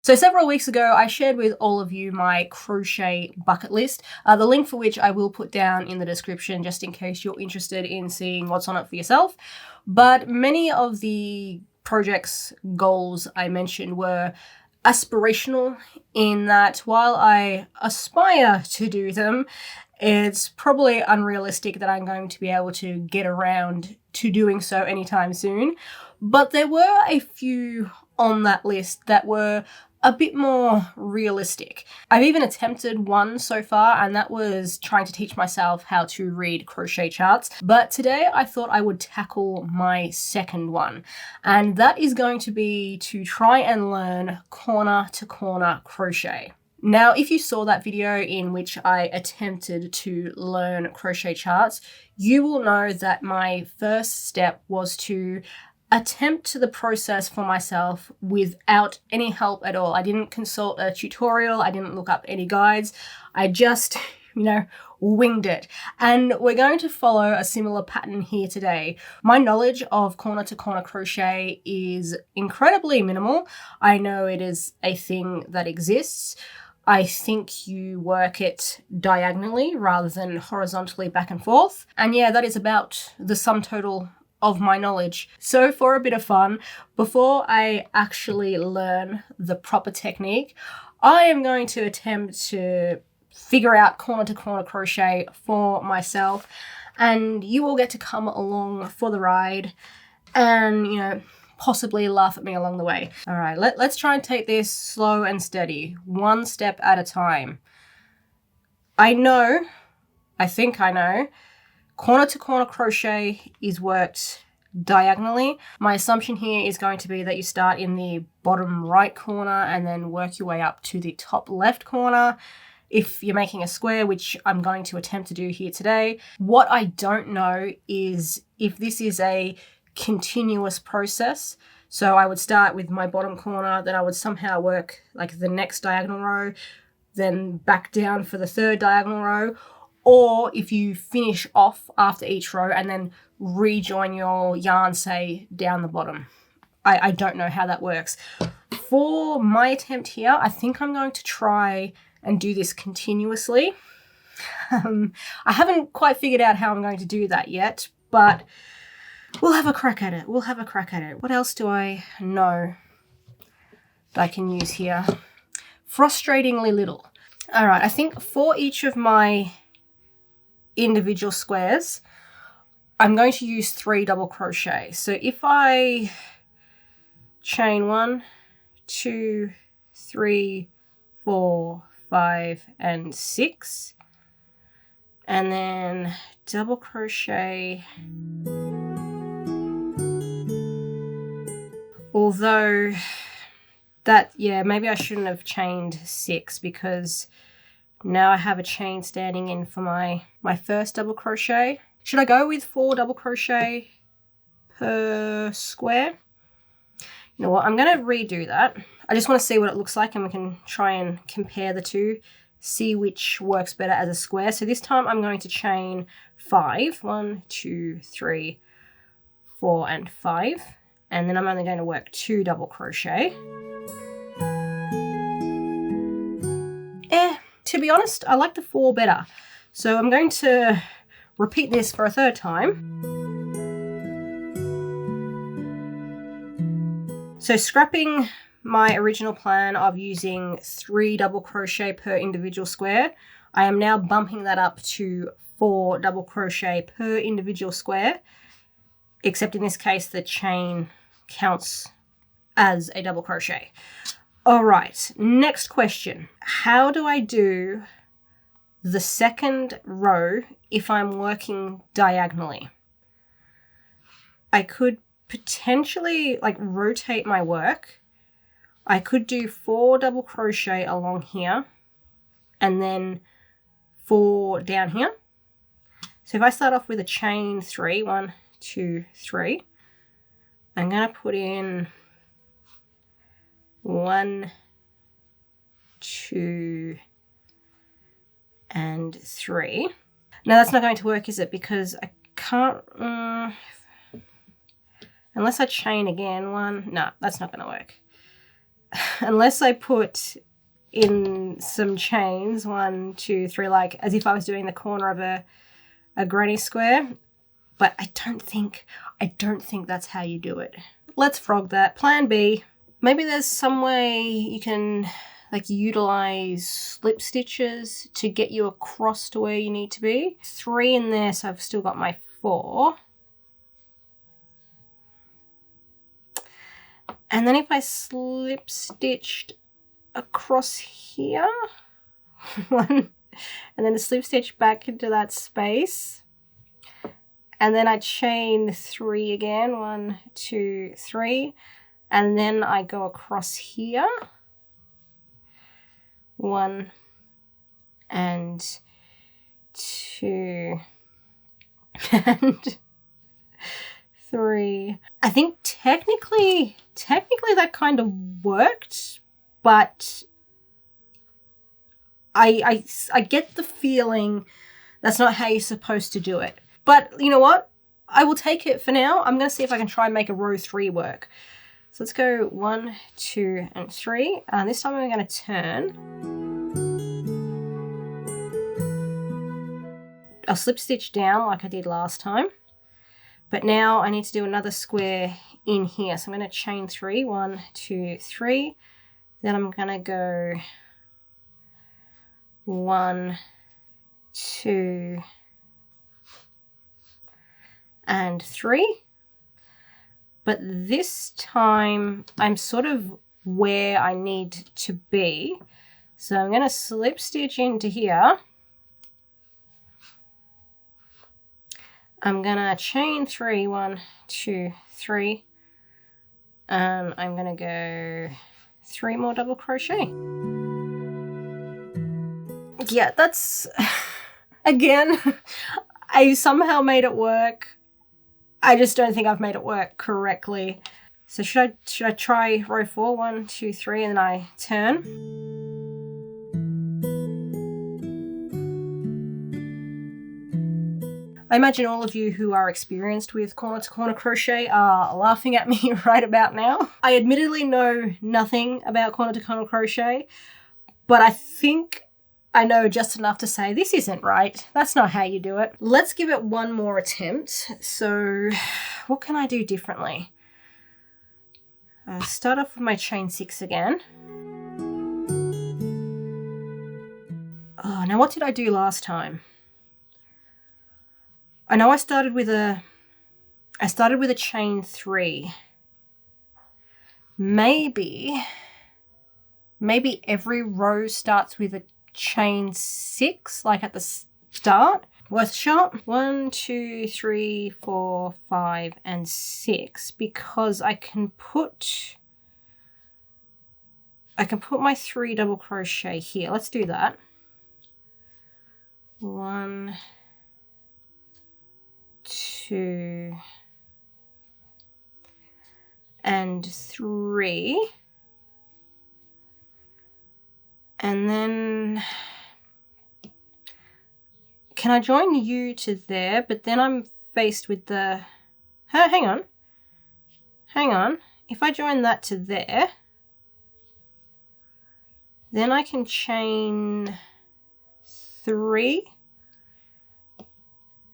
So several weeks ago, I shared with all of you my crochet bucket list, the link for which I will put down in the description just in case you're interested in seeing what's on it for yourself. But many of the projects goals I mentioned were aspirational in that while I aspire to do them, it's probably unrealistic that I'm going to be able to get around to doing so anytime soon. But there were a few on that list that were a bit more realistic. I've even attempted one so far, and that was trying to teach myself how to read crochet charts. But today I thought I would tackle my second one, and that is going to be to try and learn corner to corner crochet. Now, if you saw that video in which I attempted to learn crochet charts, you will know that my first step was to attempt the process for myself without any help at all. I didn't consult a tutorial. I didn't look up any guides. I just, winged it. And we're going to follow a similar pattern here today. My knowledge of corner to corner crochet is incredibly minimal. I know it is a thing that exists. I think you work it diagonally rather than horizontally back and forth. And yeah, that is about the sum total of my knowledge. So for a bit of fun, before I actually learn the proper technique, I am going to attempt to figure out corner to corner crochet for myself, and you will get to come along for the ride and, possibly laugh at me along the way. All right, let's try and take this slow and steady, one step at a time. I think I know, corner to corner crochet is worked diagonally. My assumption here is going to be that you start in the bottom right corner and then work your way up to the top left corner if you're making a square, which I'm going to attempt to do here today. What I don't know is if this is a continuous process. So I would start with my bottom corner, then I would somehow work like the next diagonal row, then back down for the third diagonal row, or if you finish off after each row and then rejoin your yarn, say, down the bottom. I don't know how that works. For my attempt here, I think I'm going to try and do this continuously. I haven't quite figured out how I'm going to do that yet, but we'll have a crack at it. What else do I know that I can use here? Frustratingly little. All right, I think for each of my individual squares, I'm going to use 3 double crochet. So if I chain 1, 2, 3, 4, 5, and 6, and then double crochet. Although maybe I shouldn't have chained 6 because now I have a chain standing in for my first double crochet. Should I go with 4 double crochet per square? You know what, I'm going to redo that. I just want to see what it looks like and we can try and compare the two, see which works better as a square. So this time I'm going to chain 5. 1, 2, 3, 4, and 5. And then I'm only going to work 2 double crochet. To be honest, I like the 4 better. So I'm going to repeat this for a third time. So scrapping my original plan of using 3 double crochet per individual square, I am now bumping that up to 4 double crochet per individual square, except in this case the chain counts as a double crochet. All right, next question. How do I do the second row if I'm working diagonally? I could potentially rotate my work. I could do 4 double crochet along here and then 4 down here. So if I start off with a chain 3, 1, 2, 3, I'm going to put in 1, 2, and 3. Now that's not going to work, is it? Because I can't, unless I chain again 1, no, that's not going to work. unless I put in some chains, 1, 2, 3, like as if I was doing the corner of a granny square, but I don't think that's how you do it. Let's frog that. Plan B. Maybe there's some way you can like utilize slip stitches to get you across to where you need to be. 3 in there, so I've still got my 4. And then if I slip stitched across here, 1, and then a slip stitch back into that space, and then I chain 3 again, 1, 2, 3, and then I go across here, 1 and 2 and 3. I think technically that kind of worked, but I get the feeling that's not how you're supposed to do it. But you know what? I will take it for now. I'm going to see if I can try and make a row 3 work. So let's go 1, 2, and 3. This time I'm going to turn. I'll slip stitch down like I did last time. But now I need to do another square in here. So I'm going to chain 3, 1, 2, 3. Then I'm going to go 1, 2, and 3. But this time I'm sort of where I need to be. So I'm going to slip stitch into here. I'm going to chain 3, 1, 2, 3. And I'm going to go 3 more double crochet. Yeah, that's, again, I somehow made it work. I just don't think I've made it work correctly. So should I try row 4? 1, 2, 3, and then I turn. I imagine all of you who are experienced with corner to corner crochet are laughing at me right about now. I admittedly know nothing about corner to corner crochet, but I think I know just enough to say this isn't right. That's not how you do it. Let's give it one more attempt. So what can I do differently? Start off with my chain 6 again. Oh, now what did I do last time? I know I started with a chain 3. Maybe every row starts with a chain 6, like at the start. Worth a shot. 1, 2, 3, 4, 5, and 6, because I can put my 3 double crochet here. Let's do that. 1, 2, and 3. And then can I join you to there? But then I'm faced with the, hang on. If I join that to there, then I can chain 3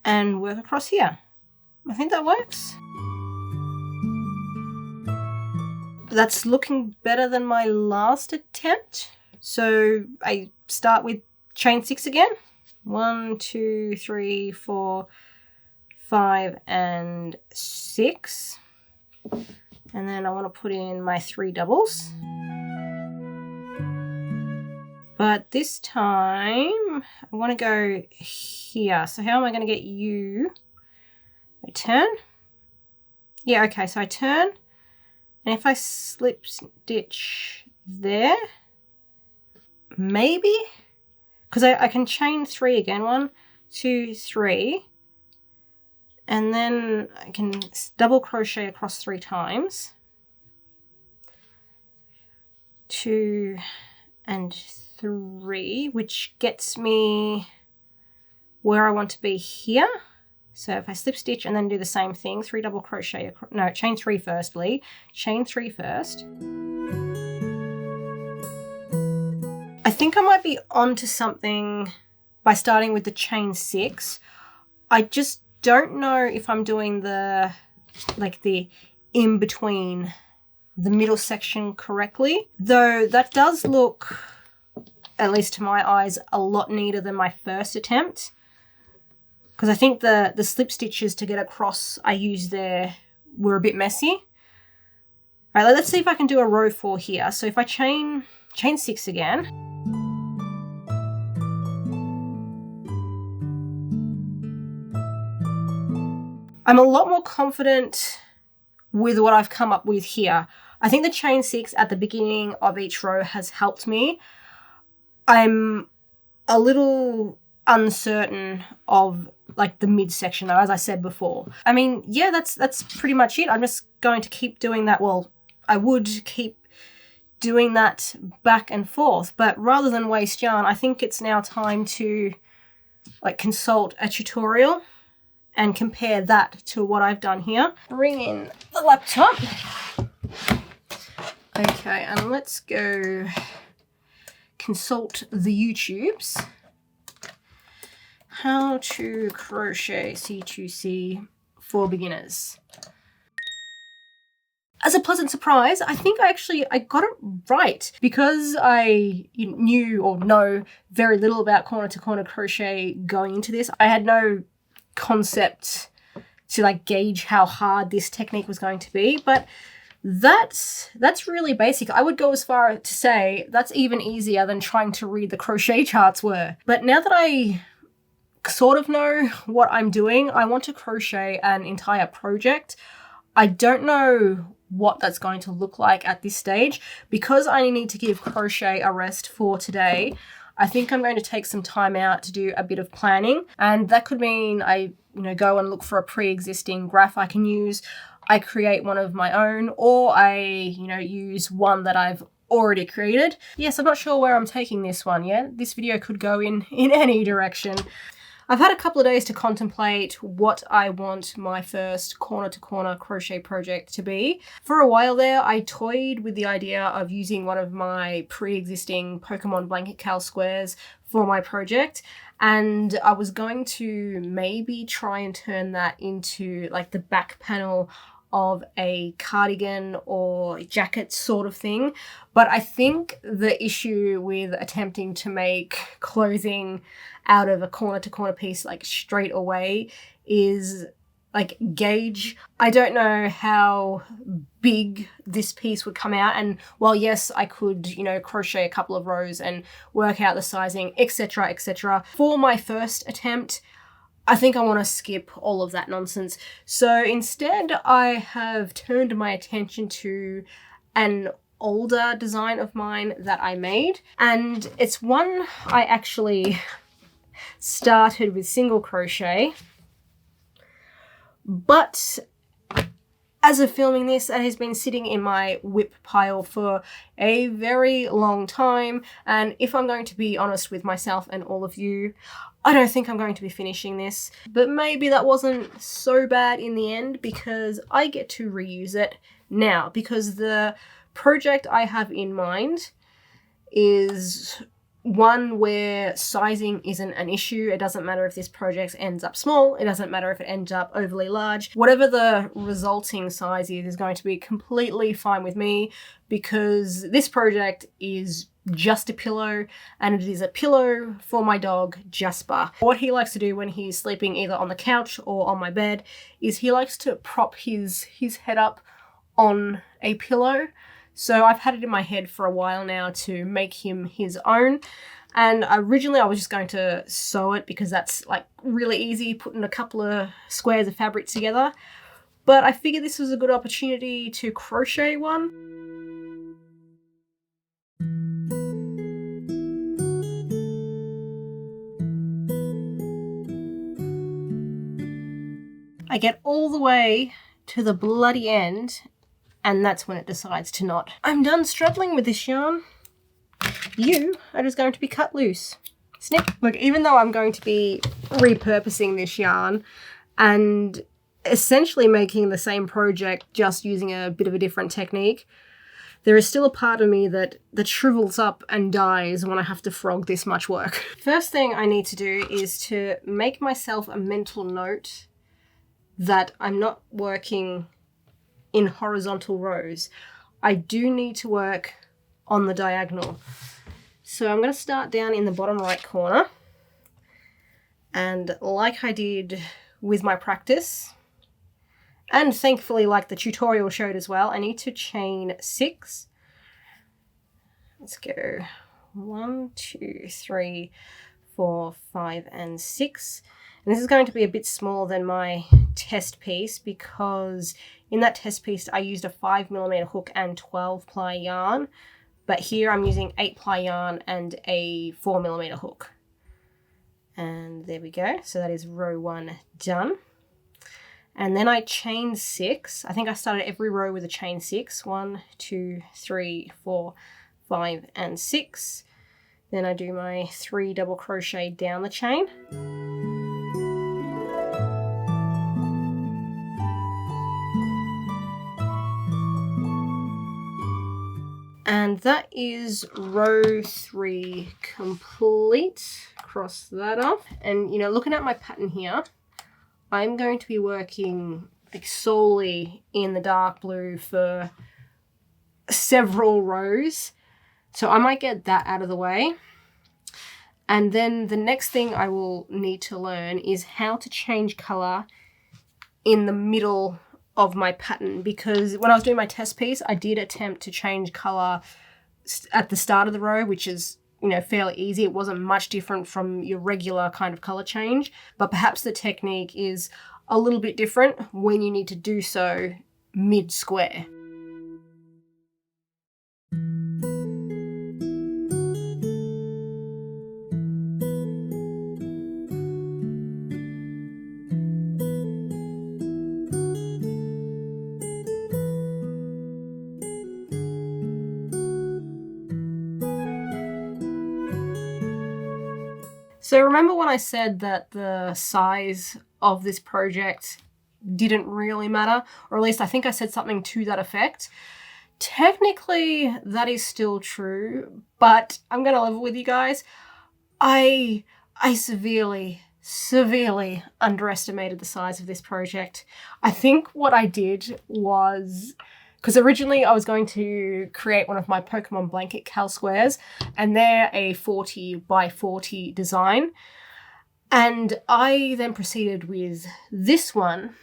and work across here. I think that works. That's looking better than my last attempt. So I start with chain 6 again. 1, 2, 3, 4, 5, and 6. And then I want to put in my 3 doubles. But this time I want to go here. So how am I going to get you? I turn. Yeah, okay, so I turn. And if I slip stitch there, maybe, because I can chain 3 again. 1, 2, 3. And then I can double crochet across 3 times. 2 and 3, which gets me where I want to be here. So if I slip stitch and then do the same thing, 3 double crochet, no, chain 3 first, Lee. Chain 3 first. I think I might be onto something by starting with the chain 6. I just don't know if I'm doing the in between the middle section correctly, though that does look, at least to my eyes, a lot neater than my first attempt, because I think the slip stitches to get across I used there were a bit messy. All right, let's see if I can do a row 4 here. So if I chain 6 again, I'm a lot more confident with what I've come up with here. I think the chain 6 at the beginning of each row has helped me. I'm a little uncertain of like the midsection though, as I said before. I mean, yeah, that's pretty much it. I'm just going to keep doing that. Well, I would keep doing that back and forth, but rather than waste yarn, I think it's now time to like consult a tutorial and compare that to what I've done here. Bring in the laptop. Okay, and let's go consult the YouTubes. How to crochet C2C for beginners. As a pleasant surprise, I think I got it right. Because I knew or know very little about corner to corner crochet going into this, I had no concept to like gauge how hard this technique was going to be, but that's really basic. I would go as far to say that's even easier than trying to read the crochet charts were. But now that I sort of know what I'm doing, I want to crochet an entire project. I don't know what that's going to look like at this stage. Because I need to give crochet a rest for today, I think I'm going to take some time out to do a bit of planning, and that could mean I go and look for a pre-existing graph I can use. I create one of my own, or I use one that I've already created. Yes, I'm not sure where I'm taking this one yet. This video could go in any direction. I've had a couple of days to contemplate what I want my first corner-to-corner crochet project to be. For a while there, I toyed with the idea of using one of my pre-existing Pokemon blanket cal squares for my project, and I was going to maybe try and turn that into like the back panel of a cardigan or jacket sort of thing. But I think the issue with attempting to make clothing out of a corner-to-corner piece like straight away is like gauge. I don't know how big this piece would come out, and while yes, I could crochet a couple of rows and work out the sizing, etc, etc, for my first attempt, I think I want to skip all of that nonsense. So instead, I have turned my attention to an older design of mine that I made, and it's one I actually started with single crochet, but as of filming this, it has been sitting in my whip pile for a very long time, and if I'm going to be honest with myself and all of you, I don't think I'm going to be finishing this. But maybe that wasn't so bad in the end, because I get to reuse it now, because the project I have in mind is one where sizing isn't an issue. It doesn't matter if this project ends up small. It doesn't matter if it ends up overly large. Whatever the resulting size is going to be completely fine with me, because this project is just a pillow, and it is a pillow for my dog, Jasper. What he likes to do when he's sleeping either on the couch or on my bed is he likes to prop his head up on a pillow. So I've had it in my head for a while now to make him his own. And originally I was just going to sew it because that's like really easy, putting a couple of squares of fabric together. But I figured this was a good opportunity to crochet one. I get all the way to the bloody end, and that's when it decides to knot. I'm done struggling with this yarn. You are just going to be cut loose. Snip. Look, even though I'm going to be repurposing this yarn and essentially making the same project just using a bit of a different technique, there is still a part of me that shrivels up and dies when I have to frog this much work. First thing I need to do is to make myself a mental note that I'm not working in horizontal rows. I do need to work on the diagonal. So I'm going to start down in the bottom right corner, and like I did with my practice, and thankfully like the tutorial showed as well, I need to chain 6. Let's go 1, 2, 3, 4, 5, and 6. And this is going to be a bit smaller than my test piece because in that test piece I used a 5mm hook and 12 ply yarn, but here I'm using 8 ply yarn and a 4mm hook. And there we go. So that is row 1 done. And then I chain 6. I think I started every row with a chain 6. 1, 2, 3, 4, 5, and 6. Then I do my 3 double crochet down the chain. And that is row 3 complete. Cross that off. And, you know, looking at my pattern here, I'm going to be working like solely in the dark blue for several rows. So I might get that out of the way. And then the next thing I will need to learn is how to change color in the middle of my pattern, because when I was doing my test piece, I did attempt to change color at the start of the row, which is, you know, fairly easy. It wasn't much different from your regular kind of color change, but perhaps the technique is a little bit different when you need to do so mid-square. So remember when I said that the size of this project didn't really matter, or at least I think I said something to that effect. Technically, that is still true, but I'm going to level with you guys. I severely underestimated the size of this project. I think what I did was, because originally I was going to create one of my Pokemon blanket cal squares, and they're a 40 by 40 design. And I then proceeded with this one,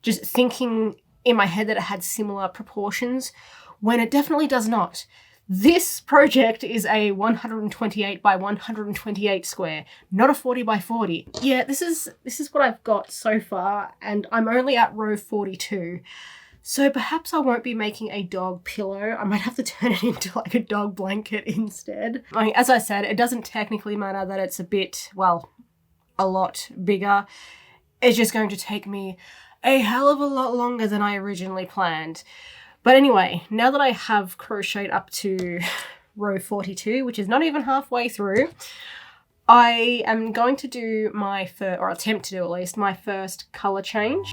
just thinking in my head that it had similar proportions, when it definitely does not. This project is a 128 by 128 square, not a 40 by 40. Yeah, this is what I've got so far, and I'm only at row 42. So perhaps I won't be making a dog pillow. I might have to turn it into like a dog blanket instead. I mean, as I said, it doesn't technically matter that it's a bit, well, a lot bigger. It's just going to take me a hell of a lot longer than I originally planned. But anyway, now that I have crocheted up to row 42, which is not even halfway through, I am going to do my first, or attempt to do at least, my first color change.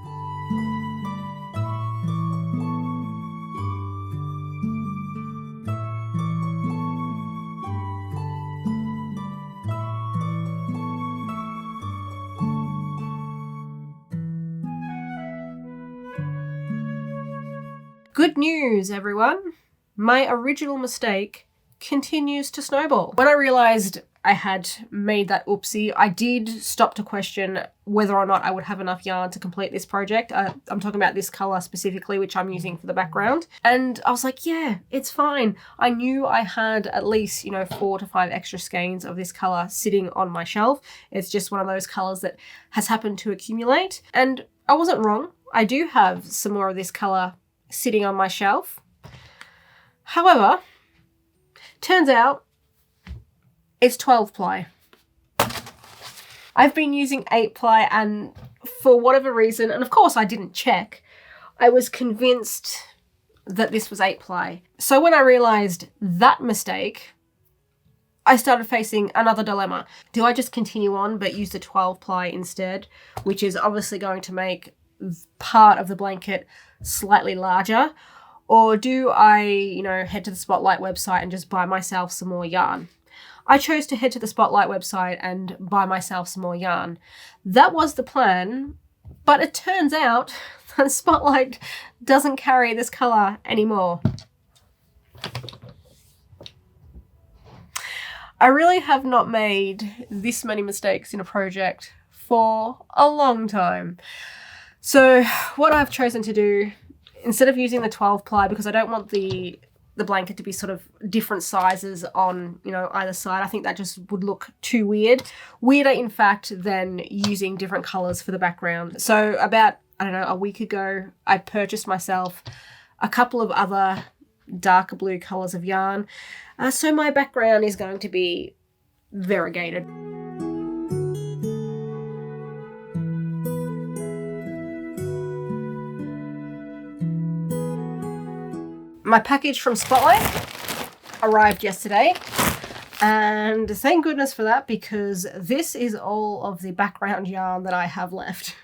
Good news, everyone. My original mistake continues to snowball. When I realized I had made that oopsie, I did stop to question whether or not I would have enough yarn to complete this project. I'm talking about this color specifically, which I'm using for the background. And I was like, yeah, it's fine. I knew I had at least, 4 to 5 extra skeins of this color sitting on my shelf. It's just one of those colors that has happened to accumulate. And I wasn't wrong. I do have some more of this color sitting on my shelf. However, turns out it's 12 ply. I've been using 8 ply, and for whatever reason, and of course I didn't check, I was convinced that this was 8 ply. So when I realized that mistake, I started facing another dilemma. Do I just continue on but use the 12 ply instead, which is obviously going to make part of the blanket slightly larger? Or do I, head to the Spotlight website and just buy myself some more yarn? I chose to head to the Spotlight website and buy myself some more yarn. That was the plan, but it turns out that Spotlight doesn't carry this colour anymore. I really have not made this many mistakes in a project for a long time. So what I've chosen to do, instead of using the 12 ply, because I don't want the blanket to be sort of different sizes on, either side. I think that just would look too weird. Weirder, in fact, than using different colours for the background. So about, a week ago, I purchased myself a couple of other darker blue colours of yarn. So my background is going to be variegated. My package from Spotlight arrived yesterday, and thank goodness for that, because this is all of the background yarn that I have left.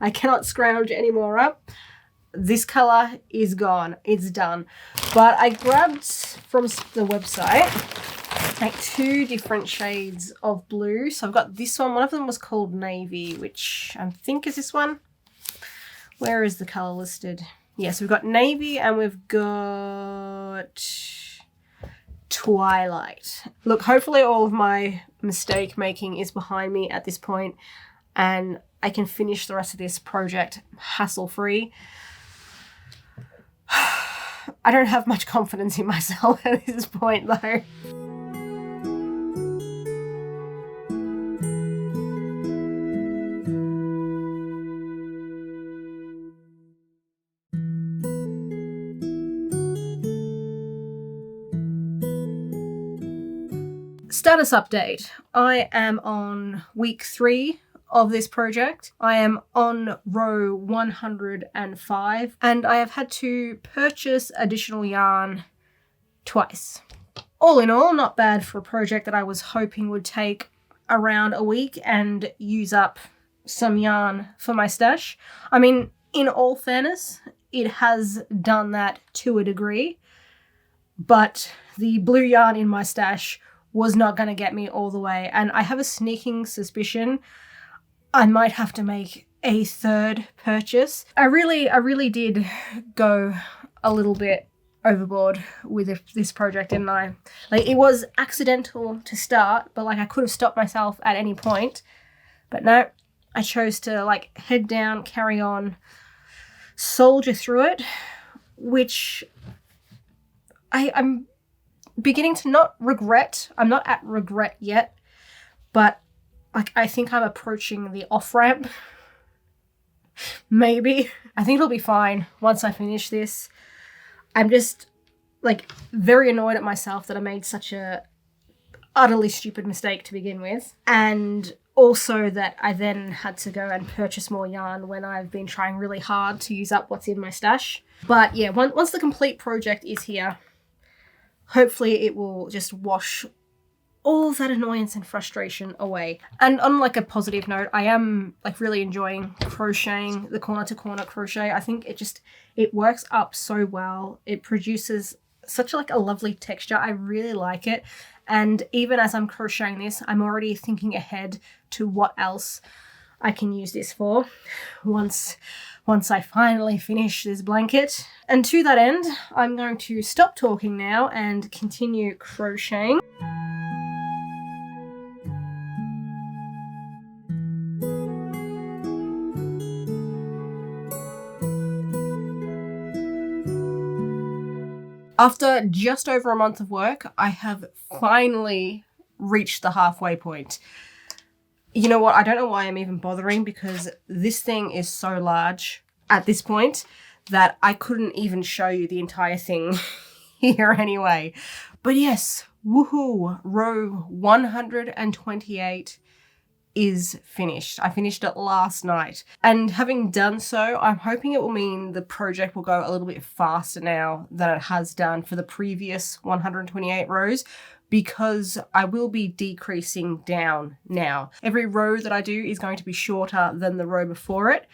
I cannot scrounge any more up. This colour is gone. It's done. But I grabbed from the website like 2 different shades of blue. So I've got this one. One of them was called Navy, which I think is this one. Where is the colour listed? Yes, we've got Navy and we've got Twilight. Look, hopefully all of my mistake making is behind me at this point and I can finish the rest of this project hassle-free. I don't have much confidence in myself at this point though. Status update. I am on week 3 of this project. I am on row 105 and I have had to purchase additional yarn twice. All in all, not bad for a project that I was hoping would take around a week and use up some yarn for my stash. I mean, in all fairness, it has done that to a degree, but the blue yarn in my stash was not going to get me all the way, and I have a sneaking suspicion I might have to make a 3rd purchase. I really did go a little bit overboard with this project, didn't I? Like, it was accidental to start, but like I could have stopped myself at any point. But no, I chose to head down, carry on, soldier through it, which I'm beginning to not regret. I'm not at regret yet, but I think I'm approaching the off-ramp. Maybe. I think it'll be fine once I finish this. I'm just very annoyed at myself that I made such a utterly stupid mistake to begin with, and also that I then had to go and purchase more yarn when I've been trying really hard to use up what's in my stash. But yeah, once the complete project is here, hopefully it will just wash all that annoyance and frustration away. And on a positive note, I am really enjoying crocheting the corner to corner crochet. I think it works up so well. It produces such a lovely texture. I really like it. And even as I'm crocheting this, I'm already thinking ahead to what else I can use this for once I finally finish this blanket. And to that end, I'm going to stop talking now and continue crocheting. After just over a month of work, I have finally reached the halfway point. You know what? I don't know why I'm even bothering, because this thing is so large at this point that I couldn't even show you the entire thing here anyway. But yes, woohoo, row 128 is finished. I finished it last night, and having done so, I'm hoping it will mean the project will go a little bit faster now than it has done for the previous 128 rows, because I will be decreasing down now. Every row that I do is going to be shorter than the row before it,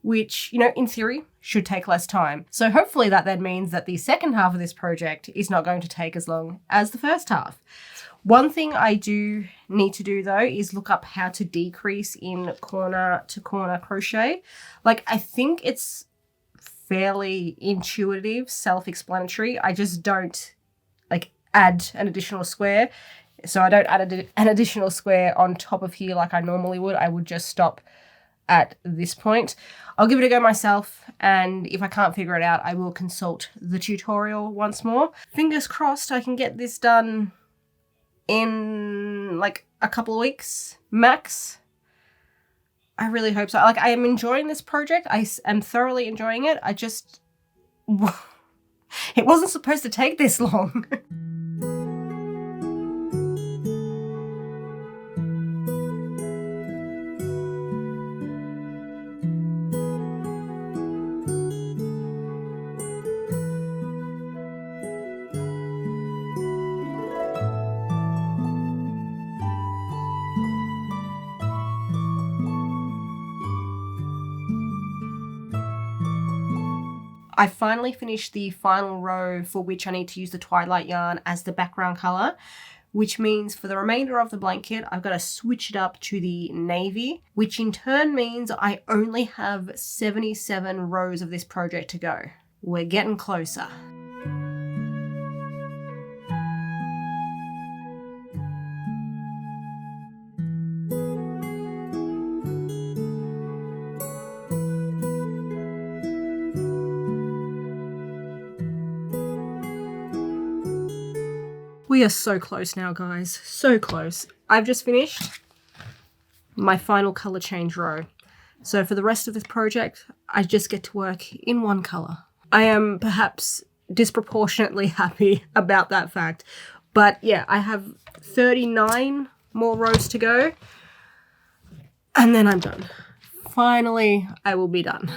which, you know, in theory should take less time. So hopefully that then means that the second half of this project is not going to take as long as the first half. One thing I do need to do though is look up how to decrease in corner to corner crochet. Like, I think it's fairly intuitive, self-explanatory. I just don't like add an additional square. So I don't add an additional square on top of here like I normally would. I would just stop at this point. I'll give it a go myself, and if I can't figure it out, I will consult the tutorial once more. Fingers crossed I can get this done in like a couple of weeks max. I really hope so. Like, I am enjoying this project. I am thoroughly enjoying it. I just, it wasn't supposed to take this long. I finally finished the final row for which I need to use the Twilight yarn as the background colour, which means for the remainder of the blanket, I've got to switch it up to the navy, which in turn means I only have 77 rows of this project to go. We're getting closer. We are so close now, guys. So close. I've just finished my final colour change row. So for the rest of this project, I just get to work in one colour. I am perhaps disproportionately happy about that fact. But yeah, I have 39 more rows to go. And then I'm done. Finally, I will be done.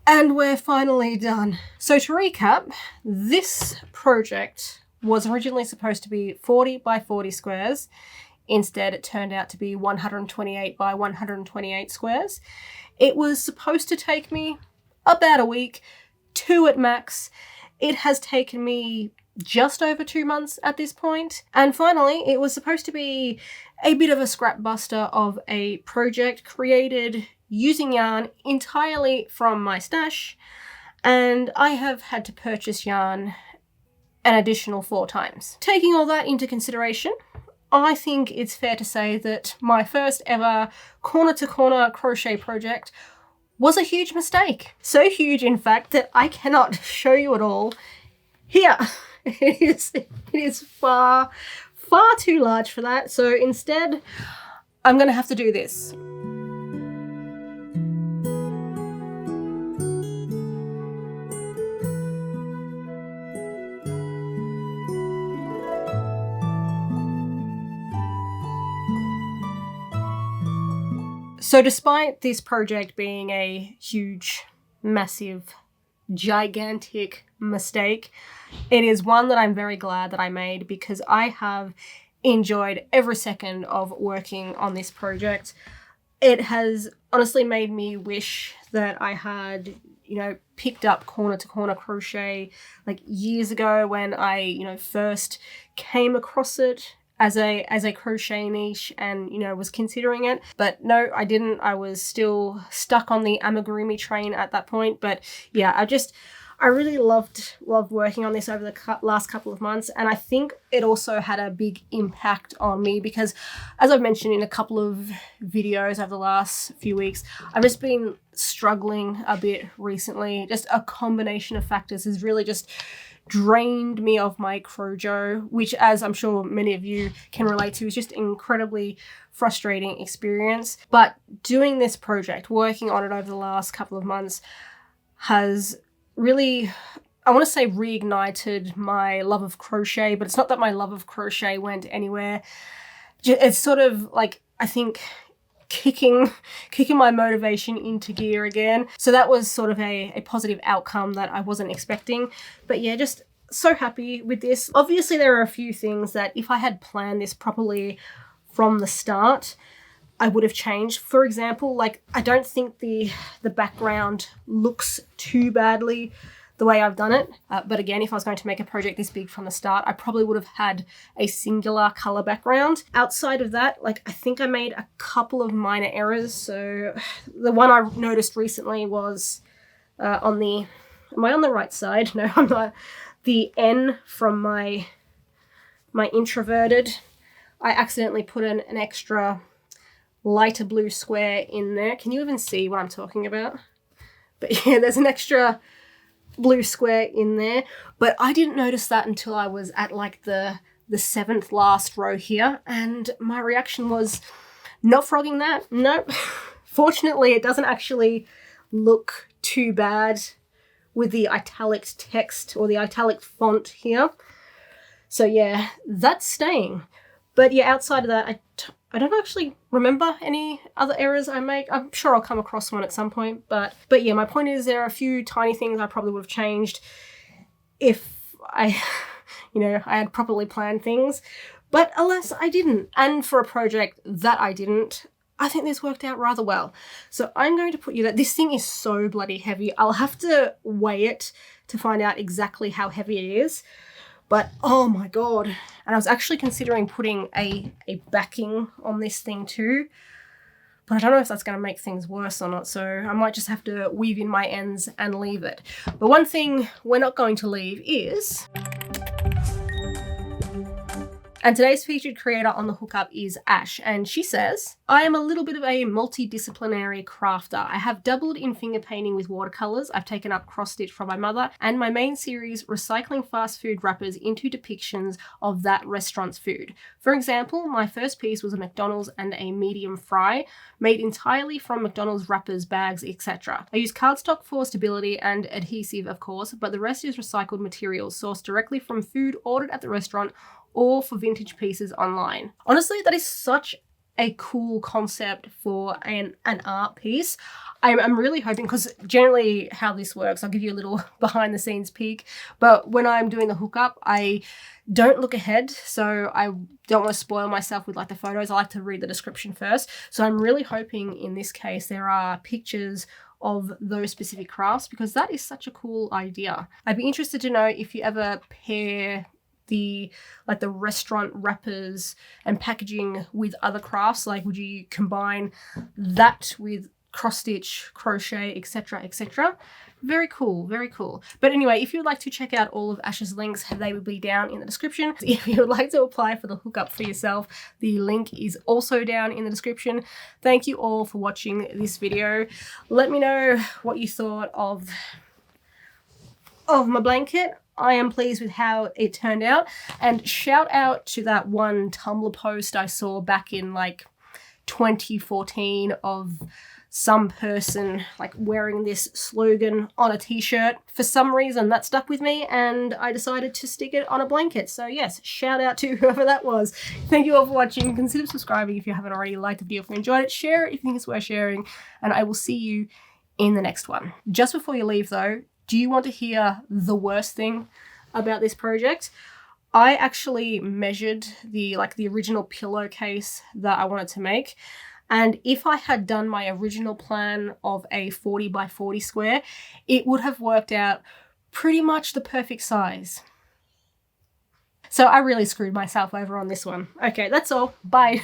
And we're finally done. So to recap, this project was originally supposed to be 40 by 40 squares. Instead, it turned out to be 128 by 128 squares. It was supposed to take me about a week, 2 at max. It has taken me just over 2 months at this point. And finally, it was supposed to be a bit of a scrap buster of a project created using yarn entirely from my stash, and I have had to purchase yarn an additional 4 times. Taking all that into consideration, I think it's fair to say that my first ever corner-to-corner crochet project was a huge mistake. So huge, in fact, that I cannot show you it all here. It is far, far too large for that, so instead, I'm gonna have to do this. So despite this project being a huge, massive, gigantic mistake, it is one that I'm very glad that I made because I have enjoyed every second of working on this project. It has honestly made me wish that I had, you know, picked up corner to corner crochet like years ago when I, you know, first came across it as a crochet niche and, you know, was considering it. But no, I didn't. I was still stuck on the amigurumi train at that point. But yeah, I really loved working on this over the last couple of months. And I think it also had a big impact on me because, as I've mentioned in a couple of videos over the last few weeks, I've just been struggling a bit recently. Just a combination of factors has really just drained me of my crojo, which, as I'm sure many of you can relate to, is just an incredibly frustrating experience. But doing this project, working on it over the last couple of months, has really, I want to say, reignited my love of crochet, but it's not that my love of crochet went anywhere. It's sort of like, I think kicking my motivation into gear again. So that was sort of a positive outcome that I wasn't expecting. But yeah, just so happy with this. Obviously, there are a few things that if I had planned this properly from the start, I would have changed. For example, like I don't think the background looks too badly the way I've done it. But again, if I was going to make a project this big from the start, I probably would have had a singular color background. Outside of that, like I think I made a couple of minor errors. So the one I noticed recently was on the, am I on the right side? No, I'm not. The N from my introverted, I accidentally put an extra lighter blue square in there. Can you even see what I'm talking about? But yeah, there's an extra blue square in there, but I didn't notice that until I was at like the 7th last row here, and my reaction was not frogging that. Nope. Fortunately, it doesn't actually look too bad with the italic text or the italic font here. So yeah, that's staying. But yeah, outside of that, I don't actually remember any other errors I make. I'm sure I'll come across one at some point, but yeah, my point is there are a few tiny things I probably would have changed if I had properly planned things, but alas, I didn't. And for a project that I didn't, I think this worked out rather well. So I'm going to put you that this thing is so bloody heavy. I'll have to weigh it to find out exactly how heavy it is. But oh my god. And I was actually considering putting a backing on this thing too. But I don't know if that's going to make things worse or not. So I might just have to weave in my ends and leave it. But one thing we're not going to leave is... And today's featured creator on the hookup is Ash, and she says, I am a little bit of a multidisciplinary crafter. I have dabbled in finger painting with watercolors. I've taken up cross stitch from my mother, and my main series, recycling fast food wrappers into depictions of that restaurant's food. For example, my first piece was a McDonald's and a medium fry, made entirely from McDonald's wrappers, bags, etc. I use cardstock for stability and adhesive, of course, but the rest is recycled materials sourced directly from food ordered at the restaurant or for vintage pieces online. Honestly, that is such a cool concept for an art piece. I'm really hoping, because generally how this works, I'll give you a little behind the scenes peek, but when I'm doing the hookup, I don't look ahead, so I don't want to spoil myself with like the photos. I like to read the description first. So I'm really hoping in this case there are pictures of those specific crafts, because that is such a cool idea. I'd be interested to know if you ever pair the restaurant wrappers and packaging with other crafts. Like, would you combine that with cross stitch, crochet, etc., etc.? Very cool, very cool. But anyway, if you would like to check out all of Ash's links, they will be down in the description. If you would like to apply for the hookup for yourself, the link is also down in the description. Thank you all for watching this video. Let me know what you thought of my blanket. I am pleased with how it turned out, and shout out to that one Tumblr post I saw back in like 2014 of some person like wearing this slogan on a t-shirt. For some reason that stuck with me, and I decided to stick it on a blanket. So yes, shout out to whoever that was. Thank you all for watching. Consider subscribing if you haven't already. Like the video if you enjoyed it. Share it if you think it's worth sharing, and I will see you in the next one. Just before you leave though, do you want to hear the worst thing about this project? I actually measured the original pillowcase that I wanted to make, and if I had done my original plan of a 40 by 40 square, it would have worked out pretty much the perfect size. So I really screwed myself over on this one. Okay, that's all. Bye.